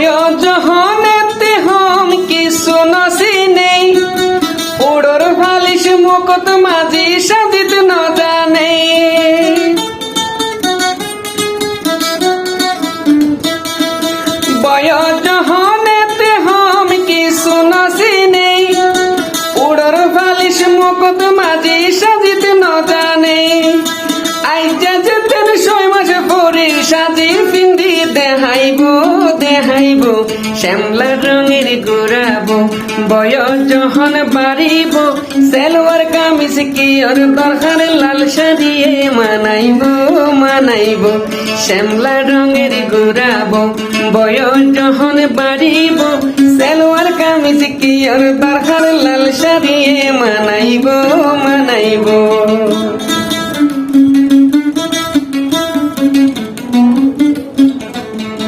বয়স হনেতে হম কিছু নসি নেই উড়োর ফালিশ মুকত মাঝি সাজিত ন জানে বয়স হনেতে হম কিছু নসি নেই উড়োর ফালিশ মুকত মাঝি সাজিত ন জানে আইজা যেতেন 6 মাস পরে সাজি পিন্দি দেখাইব শ্যামলা রঙের ঘুরাবো বয়স যখন বাড়িব সেলোয়ার কামিজ কি ওর দরকার লাল শাড়িয়ে মানাইব শ্যামলা রঙের ঘুরাবো বয়স যখন বাড়িব সেলোয়ার কামিজ কি ওর দরকার লাল শাড়িয়ে মানাইব